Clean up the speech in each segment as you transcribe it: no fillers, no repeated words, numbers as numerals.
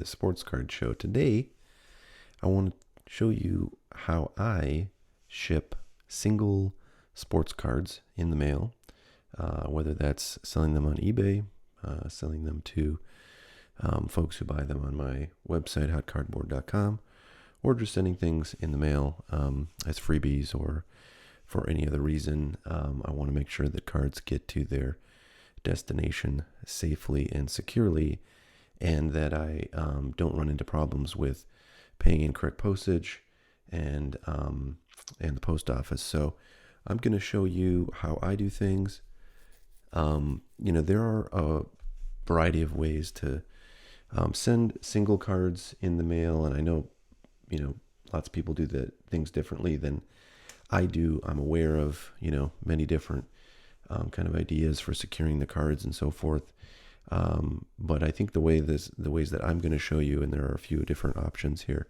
the Sports Card Show. Today, I want to show you how I ship single sports cards in the mail, whether that's selling them on eBay, selling them to folks who buy them on my website, hotcardboard.com, or just sending things in the mail as freebies or for any other reason. I want to make sure that cards get to their destination safely and securely, and that I don't run into problems with paying incorrect postage and the post office. So I'm going to show you how I do things. There are a variety of ways to send single cards in the mail, and I know, lots of people do things differently than I do. I'm aware of, many different kind of ideas for securing the cards and so forth. But I think the ways that I'm going to show you, and there are a few different options here,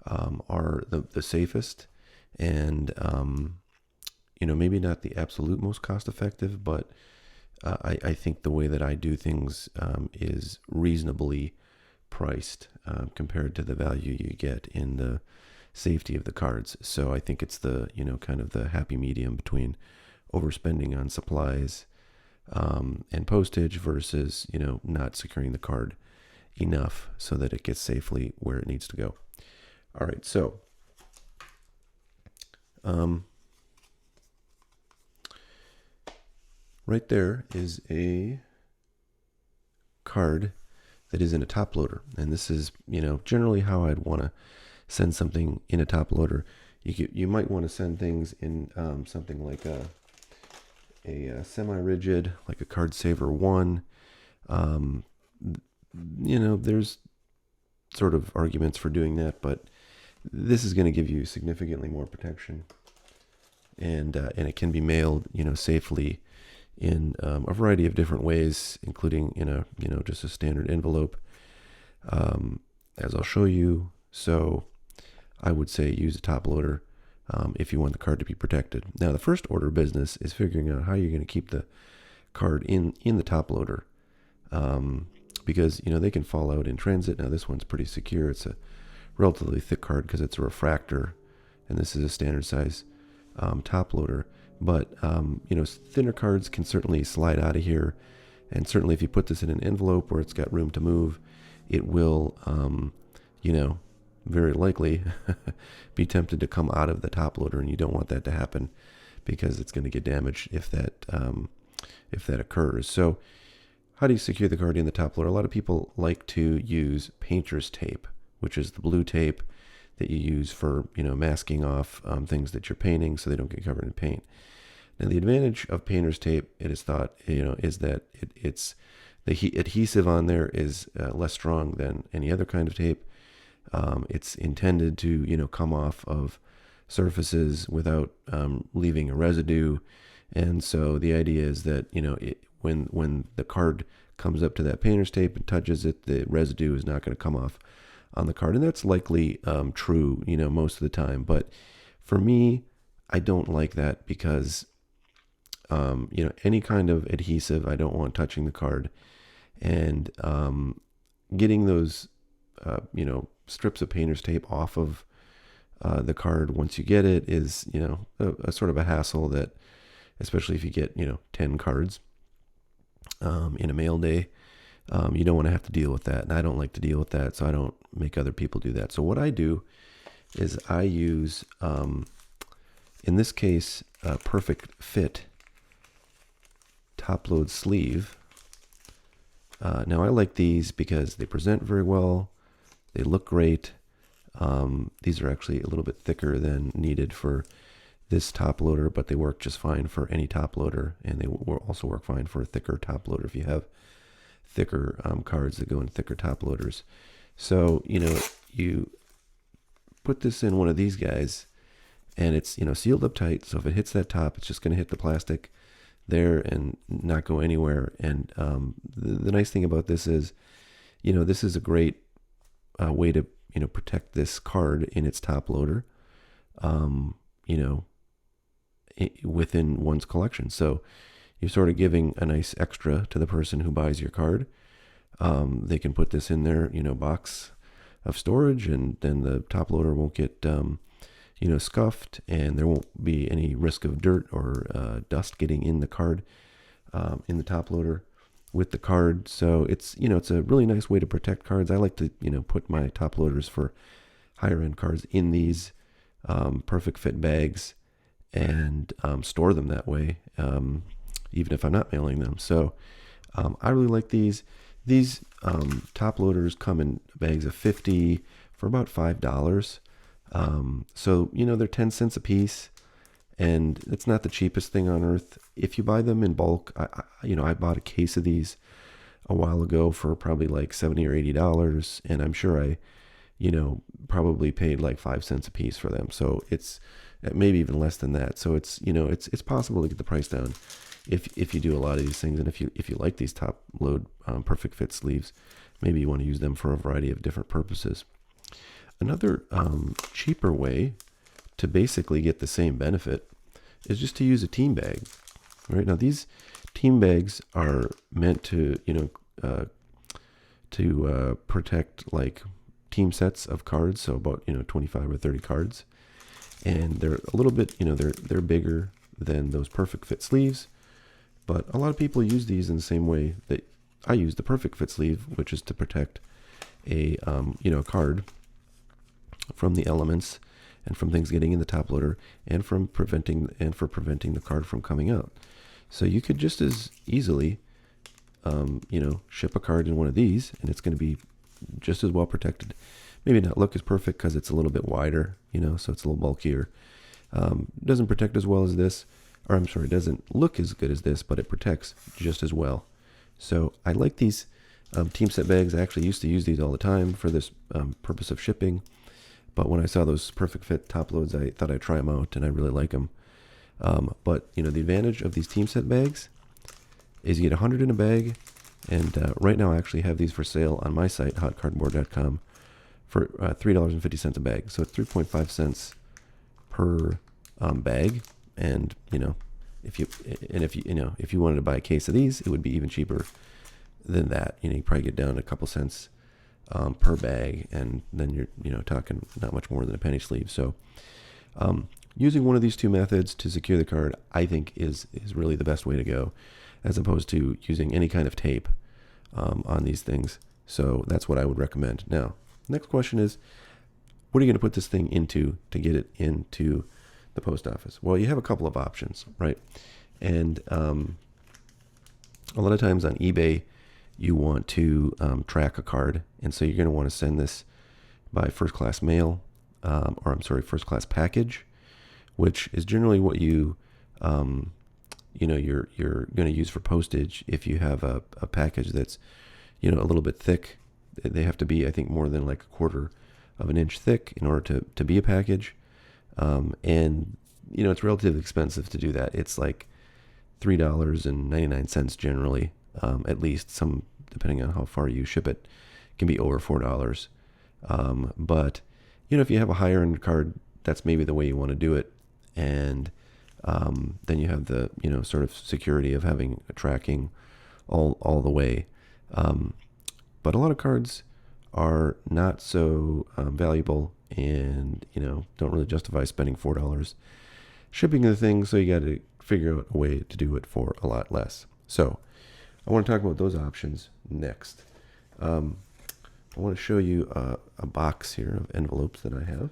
are the safest and, maybe not the absolute most cost effective, but I think the way that I do things is reasonably priced compared to the value you get in the safety of the cards. So I think it's the, kind of the happy medium between overspending on supplies and postage versus, not securing the card enough so that it gets safely where it needs to go. All right, so right there is a card that is in a top loader, and this is, generally how I'd want to send something in a top loader. You might want to send things in something like a semi-rigid, like a Card Saver 1. There's sort of arguments for doing that, but this is going to give you significantly more protection, and it can be mailed, safely in a variety of different ways, including in a, just a standard envelope, as I'll show you. So I would say use a top loader if you want the card to be protected. Now, the first order of business is figuring out how you're going to keep the card in the top loader, because, they can fall out in transit. Now, this one's pretty secure. It's a relatively thick card because it's a refractor, and this is a standard size top loader. But, thinner cards can certainly slide out of here. And certainly if you put this in an envelope where it's got room to move, it will, very likely be tempted to come out of the top loader, and you don't want that to happen because it's going to get damaged if that occurs. So how do you secure the card in the top loader? A lot of people like to use painter's tape, which is the blue tape that you use for, masking off things that you're painting so they don't get covered in paint. Now, the advantage of painter's tape, it is thought, is that it's the adhesive on there is less strong than any other kind of tape. It's intended to, come off of surfaces without leaving a residue. And so the idea is that, when the card comes up to that painter's tape and touches it, the residue is not going to come off on the card. And that's likely true, most of the time. But for me, I don't like that because, any kind of adhesive, I don't want touching the card. And getting those, strips of painter's tape off of the card once you get it is, a sort of a hassle that, especially if you get, 10 cards in a mail day, you don't want to have to deal with that. And I don't like to deal with that, so I don't make other people do that. So what I do is I use, in this case, a Perfect Fit top load sleeve. Now I like these because they present very well. They look great. These are actually a little bit thicker than needed for this top loader, but they work just fine for any top loader, and they will also work fine for a thicker top loader if you have thicker cards that go in thicker top loaders. So, you put this in one of these guys, and it's, sealed up tight. So if it hits that top, it's just going to hit the plastic there and not go anywhere. And the nice thing about this is, this is a great way to, protect this card in its top loader, within one's collection. So you're sort of giving a nice extra to the person who buys your card. They can put this in their, box of storage, and then the top loader won't get, scuffed, and there won't be any risk of dirt or dust getting in the card, in the top loader with the card. So it's a really nice way to protect cards. I like to, put my top loaders for higher end cards in these perfect fit bags, and store them that way, even if I'm not mailing them. So I really like these. These top loaders come in bags of 50 for about $5. So they're 10 cents a piece, and it's not the cheapest thing on earth. If you buy them in bulk, I bought a case of these a while ago for probably like $70 or $80, and I'm sure I probably paid like 5 cents a piece for them. So it's maybe even less than that. So it's possible to get the price down if you do a lot of these things, and if you like these top load perfect fit sleeves, maybe you want to use them for a variety of different purposes. Another cheaper way to basically get the same benefit is just to use a team bag. Right now, these team bags are meant to protect like team sets of cards, so about 25 or 30 cards, and they're a little bit they're bigger than those perfect fit sleeves. But a lot of people use these in the same way that I use the perfect fit sleeve, which is to protect a card from the elements and from things getting in the top loader, and for preventing the card from coming out. So you could just as easily ship a card in one of these, and it's going to be just as well protected. Maybe not look as perfect because it's a little bit wider, so it's a little bulkier. Doesn't protect as well as this, or I'm sorry, it doesn't look as good as this, but it protects just as well. So I like these team set bags. I actually used to use these all the time for this purpose of shipping. But when I saw those perfect fit top loads, I thought I'd try them out, and I really like them. But the advantage of these team set bags is you get 100 in a bag, and right now I actually have these for sale on my site, hotcardboard.com, for $3.50 a bag. So it's 3.5 cents per bag. And if you wanted to buy a case of these, it would be even cheaper than that. You probably get down a couple cents per bag, and then you're talking not much more than a penny sleeve. So using one of these two methods to secure the card, I think is really the best way to go, as opposed to using any kind of tape on these things. So that's what I would recommend. Now, next question is, what are you going to put this thing into to get it into the post office? Well, you have a couple of options, right? And a lot of times on eBay, you want to track a card, and so you're going to want to send this by first class mail, first class package, which is generally what you're going to use for postage. If you have a package that's a little bit thick, they have to be, I think, more than like a quarter of an inch thick in order to be a package. And it's relatively expensive to do that. It's like $3.99 generally, at least. Some, depending on how far you ship it, can be over $4. But if you have a higher end card, that's maybe the way you want to do it. And then you have the sort of security of having a tracking all the way. But a lot of cards are not so valuable, and don't really justify spending $4 shipping the thing. So you got to figure out a way to do it for a lot less. So I want to talk about those options next. I want to show you a box here of envelopes that I have.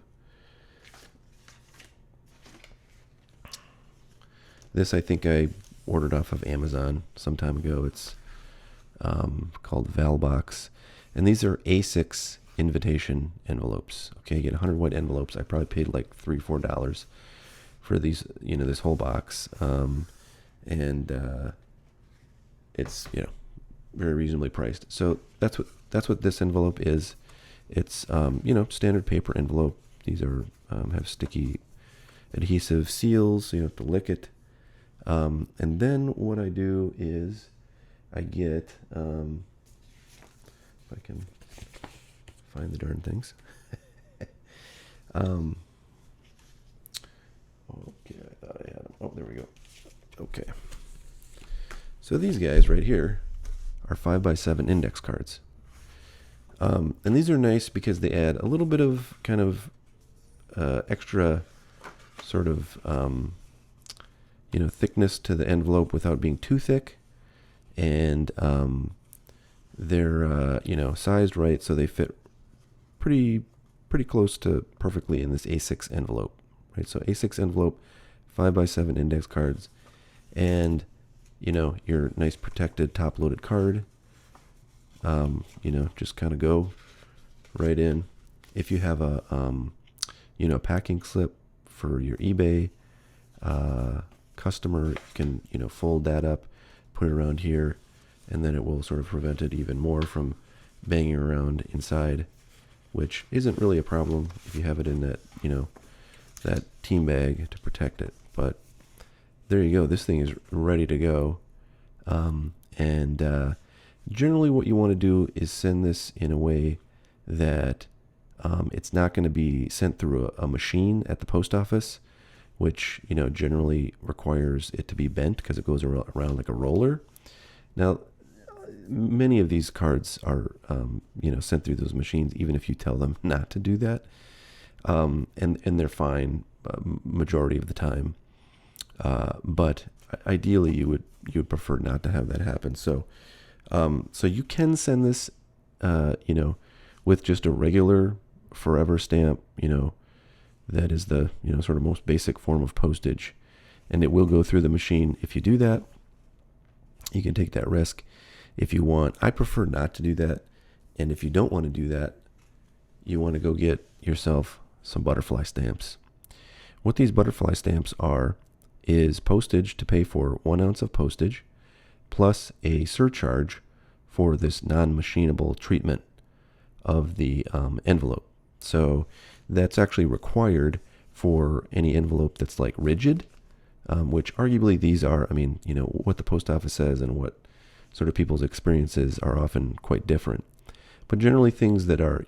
This I think I ordered off of Amazon some time ago. It's called Valbox, and these are A6 invitation envelopes. Okay, you get 100 white envelopes. I probably paid like $3-4 for these, this whole box, and it's very reasonably priced. So that's what this envelope is. It's standard paper envelope. These are have sticky adhesive seals, so you don't have to lick it. And then what I do is I get, if I can find the darn things. Okay, I thought I had them. Oh, there we go. Okay. So these guys right here are 5x7 index cards. And these are nice because they add a little bit of kind of extra sort of thickness to the envelope without being too thick, and they're sized right so they fit pretty close to perfectly in this A6 envelope, right? So A6 envelope, 5x7 index cards, and your nice protected top-loaded card. Just kind of go right in. If you have a packing slip for your eBay customer, you can fold that up, put it around here, and then it will sort of prevent it even more from banging around inside, which isn't really a problem if you have it in that that team bag to protect it. But there you go. This thing is ready to go. Generally what you want to do is send this in a way that it's not going to be sent through a machine at the post office, which generally requires it to be bent because it goes around like a roller. Now, many of these cards are sent through those machines, even if you tell them not to do that, and they're fine majority of the time. But ideally, you would prefer not to have that happen. So you can send this, with just a regular forever stamp, that is the, sort of most basic form of postage, and it will go through the machine. If you do that, you can take that risk if you want. I prefer not to do that. And if you don't want to do that, you want to go get yourself some butterfly stamps. What these butterfly stamps are is postage to pay for 1 ounce of postage, plus a surcharge for this non-machinable treatment of the envelope. So that's actually required for any envelope that's like rigid, which arguably these are. I mean, what the post office says and what sort of people's experiences are often quite different. But generally things that are,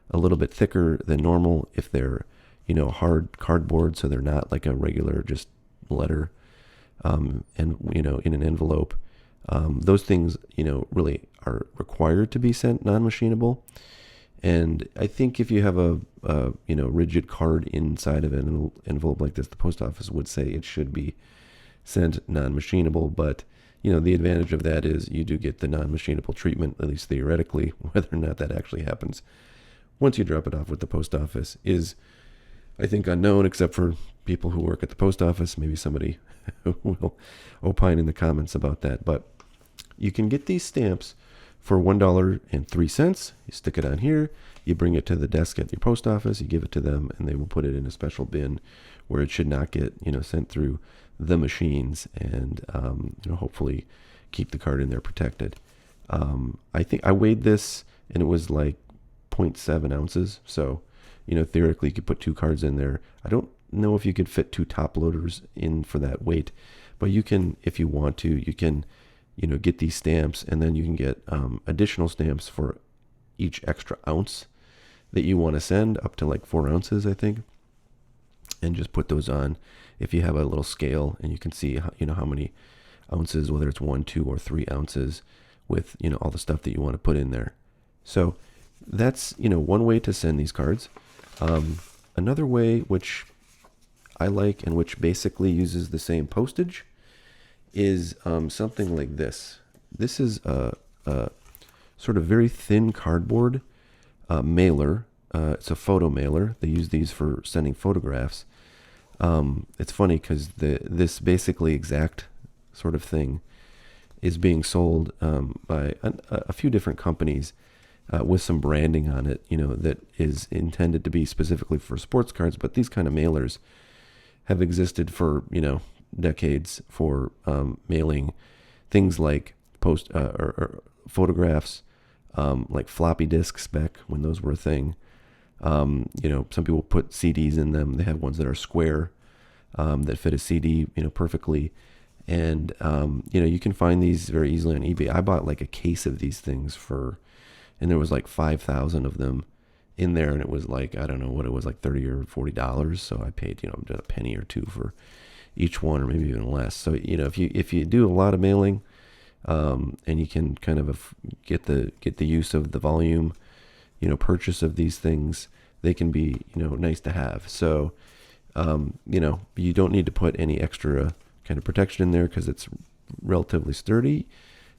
a little bit thicker than normal, if they're, hard cardboard, so they're not like a regular just letter, and, in an envelope, those things, really are required to be sent non-machinable. And I think if you have a rigid card inside of an envelope like this, the post office would say it should be sent non-machinable. But, the advantage of that is you do get the non-machinable treatment, at least theoretically. Whether or not that actually happens once you drop it off with the post office is, I think, unknown, except for people who work at the post office. Maybe somebody will opine in the comments about that. But you can get these stamps for $1.03. You stick it on here, you bring it to the desk at your post office, you give it to them, and they will put it in a special bin where it should not get sent through the machines, and hopefully keep the card in there protected. I think I weighed this and it was like 0.7 ounces. So theoretically you could put 2 cards in there. I don't know if you could fit 2 top loaders in for that weight, but you can, if you want to, you can get these stamps, and then you can get additional stamps for each extra ounce that you want to send, up to like 4 ounces, I think, and just put those on if you have a little scale, and you can see how many ounces, whether it's 1, 2, or 3 ounces, with all the stuff that you want to put in there. So that's one way to send these cards. Another way, which I like and which basically uses the same postage, is something like this. This is a sort of very thin cardboard mailer. It's a photo mailer. They use these for sending photographs. It's funny because this basically exact sort of thing is being sold by a few different companies with some branding on it, that is intended to be specifically for sports cards. But these kind of mailers have existed for, decades for mailing things like or photographs, like floppy disks back when those were a thing. Some people put CDs in them. They have ones that are square, that fit a CD, perfectly. And, you can find these very easily on eBay. I bought like a case of these things and there was like 5,000 of them in there. And it was like, I don't know what it was, like $30 or $40. So I paid, a penny or two for each one, or maybe even less. So, if you do a lot of mailing, and you can kind of get the use of the volume, purchase of these things. They can be, nice to have. So, you don't need to put any extra kind of protection in there because it's relatively sturdy.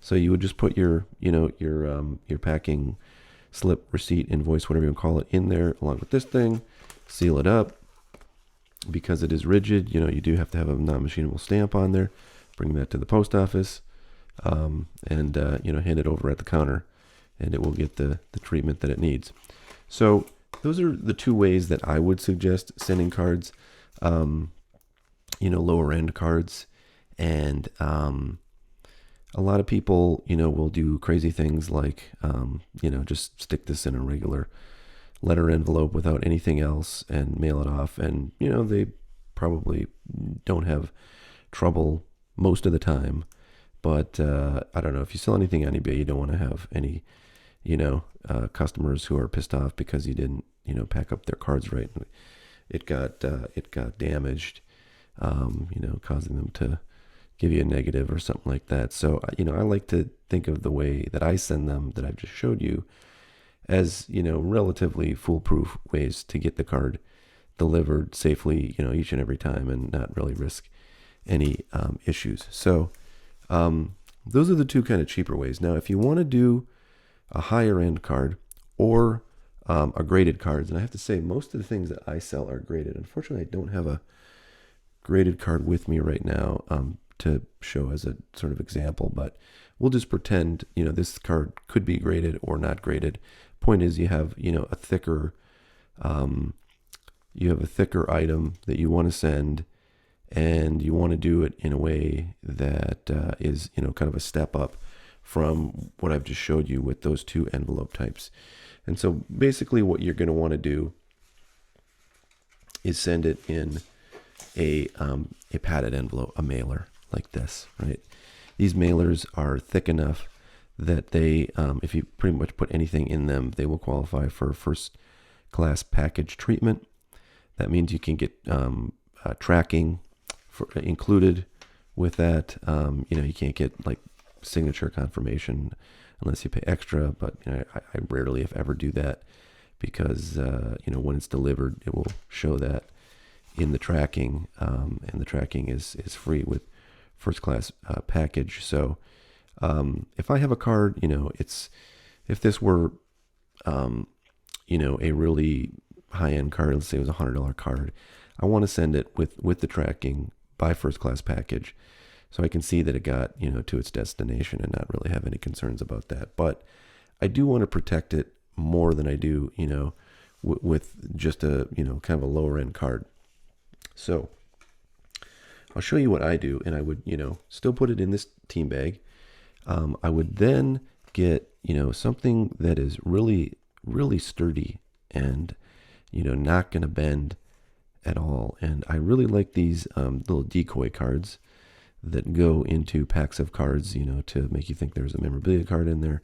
So you would just put your packing slip, receipt, invoice, whatever you want to call it, in there along with this thing, seal it up. Because it is rigid, you do have to have a non-machinable stamp on there. Bring that to the post office, and hand it over at the counter, and it will get the treatment that it needs. So those are the two ways that I would suggest sending cards, lower end cards. And a lot of people, will do crazy things like, just stick this in a regular letter envelope without anything else and mail it off. And, they probably don't have trouble most of the time. But I don't know, if you sell anything on eBay, you don't want to have any, customers who are pissed off because you didn't, pack up their cards right. It got damaged, causing them to give you a negative or something like that. So, I like to think of the way that I send them that I've just showed you as, relatively foolproof ways to get the card delivered safely, each and every time, and not really risk any issues. So those are the two kind of cheaper ways. Now, if you want to do a higher end card or a graded cards, and I have to say most of the things that I sell are graded. Unfortunately, I don't have a graded card with me right now to show as a sort of example, but we'll just pretend, this card could be graded or not graded. Point is, you have, a thicker item that you want to send, and you want to do it in a way that is, kind of a step up from what I've just showed you with those two envelope types. And so basically what you're going to want to do is send it in a padded envelope, a mailer like this, right? These mailers are thick enough that they, if you pretty much put anything in them, they will qualify for first class package treatment. That means you can get tracking included with that. You can't get like signature confirmation unless you pay extra, but I rarely, if ever, do that because when it's delivered, it will show that in the tracking, and the tracking is free with first class package. So if I have a card, if this were a really high-end card, let's say it was $100 card, I want to send it with the tracking by first class package, so I can see that it got to its destination and not really have any concerns about that. But I do want to protect it more than I do with just a kind of a lower end card. So I'll show you what I do, and I would still put it in this team bag. I would then get something that is really, really sturdy and not going to bend at all. And I really like these little decoy cards that go into packs of cards, to make you think there's a memorabilia card in there,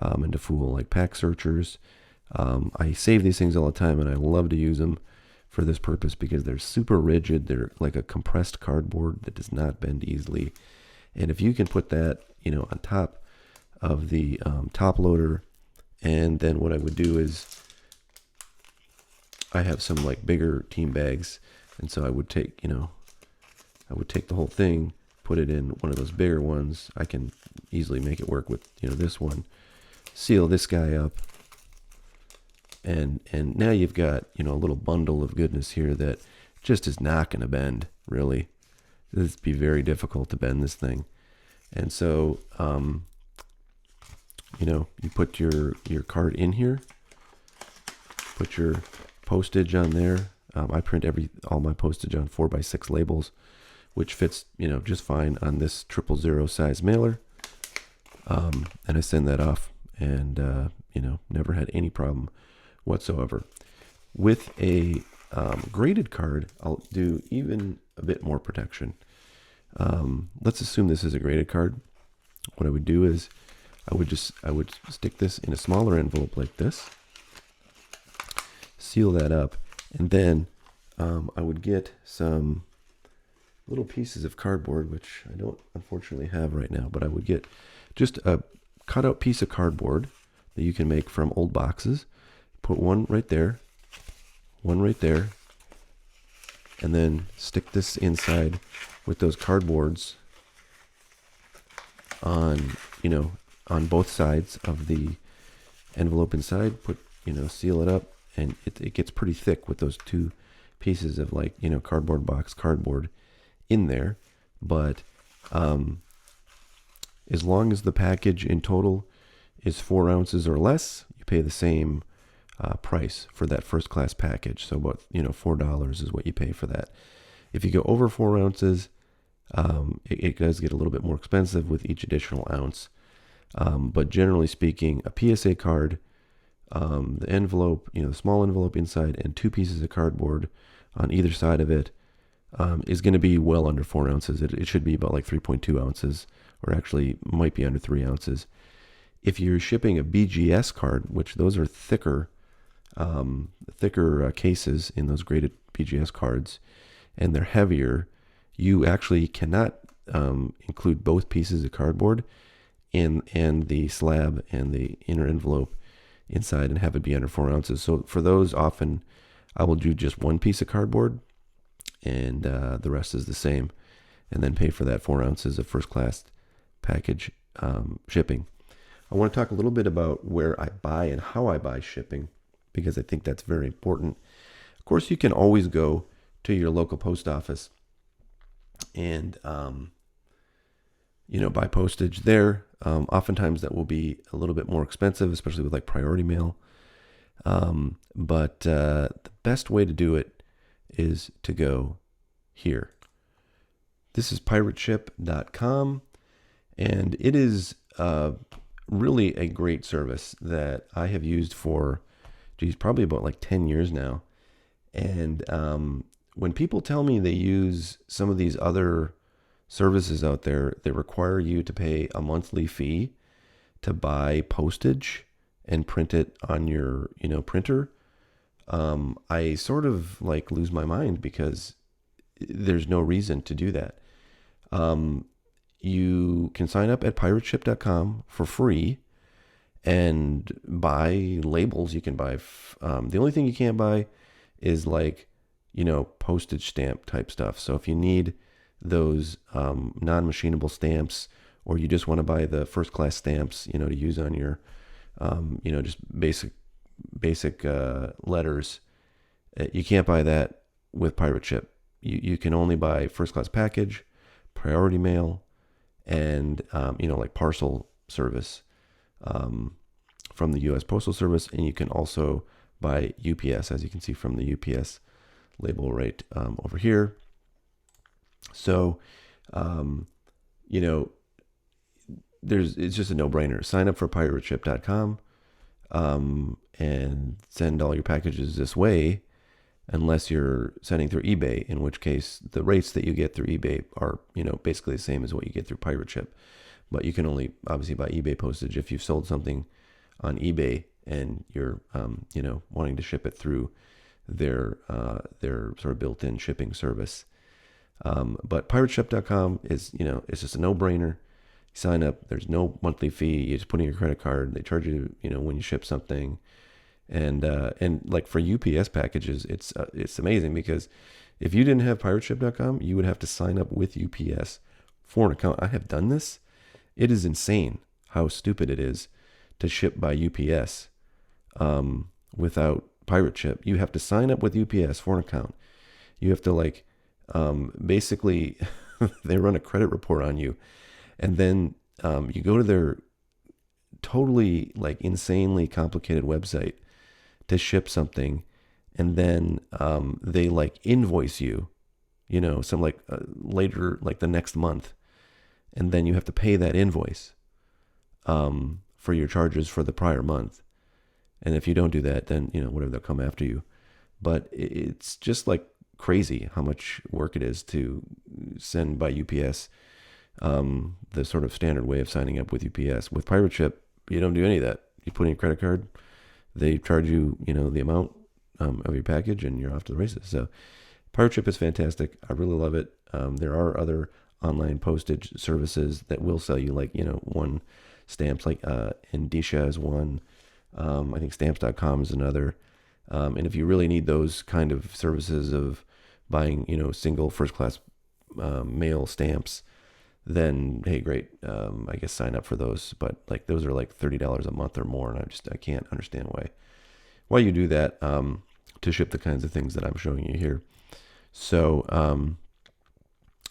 and to fool like pack searchers. I save these things all the time, and I love to use them for this purpose because they're super rigid. They're like a compressed cardboard that does not bend easily. And if you can put that, on top of the top loader, and then what I would do is I have some like bigger team bags, and so I would take, the whole thing, put it in one of those bigger ones. I can easily make it work with, this one, seal this guy up, and now you've got, a little bundle of goodness here that just is not going to bend, really. It'd be very difficult to bend this thing. And so, you put your card in here, put your postage on there. I print all my postage on 4x6 labels, which fits, just fine on this 000 size mailer. And I send that off, and, never had any problem whatsoever. With a graded card, I'll do even a bit more protection. Let's assume this is a graded card. What I would do is I would stick this in a smaller envelope like this, seal that up, and then I would get some little pieces of cardboard, which I don't unfortunately have right now, but I would get just a cutout piece of cardboard that you can make from old boxes. Put one right there, and then stick this inside with those cardboards on, on both sides of the envelope inside. Seal it up, and it gets pretty thick with those two pieces of cardboard box cardboard in there. But as long as the package in total is 4 ounces or less, you pay the same price for that first class package. So about $4 is what you pay for that. If you go over 4 ounces, it does get a little bit more expensive with each additional ounce. But generally speaking, a PSA card, the envelope, the small envelope inside, and 2 pieces of cardboard on either side of it is going to be well under 4 ounces. It should be about like 3.2 ounces, or actually might be under 3 ounces. If you're shipping a BGS card, which those are thicker cases in those graded BGS cards, and they're heavier, you actually cannot include both pieces of cardboard and the slab and the inner envelope inside and have it be under 4 ounces. So for those, often I will do just one piece of cardboard, and the rest is the same, and then pay for that 4 ounces of first class package shipping. I want to talk a little bit about where I buy and how I buy shipping, because I think that's very important. Of course, you can always go to your local post office and buy postage there. Oftentimes that will be a little bit more expensive, especially with like priority mail. But the best way to do it is to go here. This is pirateship.com, and it is really a great service that I have used for, probably about like 10 years now. And when people tell me they use some of these other services out there that require you to pay a monthly fee to buy postage and print it on your, printer, I sort of like lose my mind, because there's no reason to do that. You can sign up at pirateship.com for free and buy labels. You can buy, the only thing you can't buy is like, postage stamp type stuff. So if you need those non-machinable stamps, or you just want to buy the first class stamps, to use on your, just basic letters, you can't buy that with Pirate Ship. You can only buy first class package, priority mail, and like parcel service from the U.S. Postal Service. And you can also buy UPS, as you can see from the UPS label right over here. So, it's just a no-brainer. Sign up for pirateship.com and send all your packages this way, unless you're sending through eBay, in which case the rates that you get through eBay are, basically the same as what you get through Pirate Ship. But you can only obviously buy eBay postage if you've sold something on eBay and you're, wanting to ship it through their sort of built-in shipping service. But pirateship.com is, it's just a no-brainer. You sign up, there's no monthly fee. You just put in your credit card. They charge you, when you ship something. And like for UPS packages, it's amazing, because if you didn't have pirateship.com, you would have to sign up with UPS for an account. I have done this. It is insane how stupid it is to ship by UPS without Pirate Ship. You have to sign up with UPS for an account. You have to basically they run a credit report on you, and then you go to their totally insanely complicated website to ship something, and then they invoice you, some later, the next month, and then you have to pay that invoice for your charges for the prior month. And if you don't do that, then whatever, they'll come after you. But it's just crazy how much work it is to send by UPS. The sort of standard way of signing up with UPS. With Pirate Ship, you don't do any of that. You put in your credit card, they charge you, the amount of your package, and you're off to the races. So Pirate Ship is fantastic. I really love it. There are other online postage services that will sell you like, one stamps, like Indicia is one. I think stamps.com is another. And if you really need those kind of services of buying, single first class mail stamps, then hey, great. I guess sign up for those. But like those are like $30 a month or more, and I can't understand why you do that to ship the kinds of things that I'm showing you here. So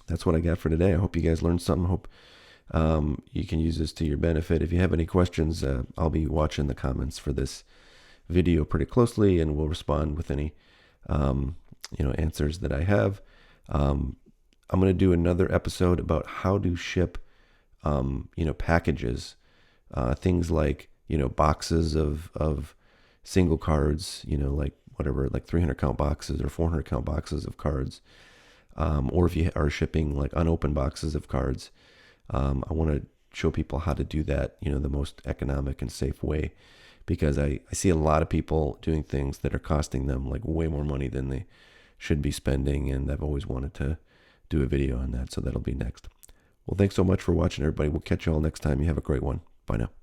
that's what I got for today. I hope you guys learned something. Hope you can use this to your benefit. If you have any questions, I'll be watching the comments for this video pretty closely, and we'll respond with any answers that I have. I'm going to do another episode about how to ship packages, things like boxes of single cards, like whatever, like 300 count boxes or 400 count boxes of cards, or if you are shipping like unopened boxes of cards. I want to show people how to do that, the most economic and safe way, because I see a lot of people doing things that are costing them like way more money than they should be spending, and I've always wanted to do a video on that, so that'll be next. Well, thanks so much for watching, everybody. We'll catch you all next time. You have a great one. Bye now.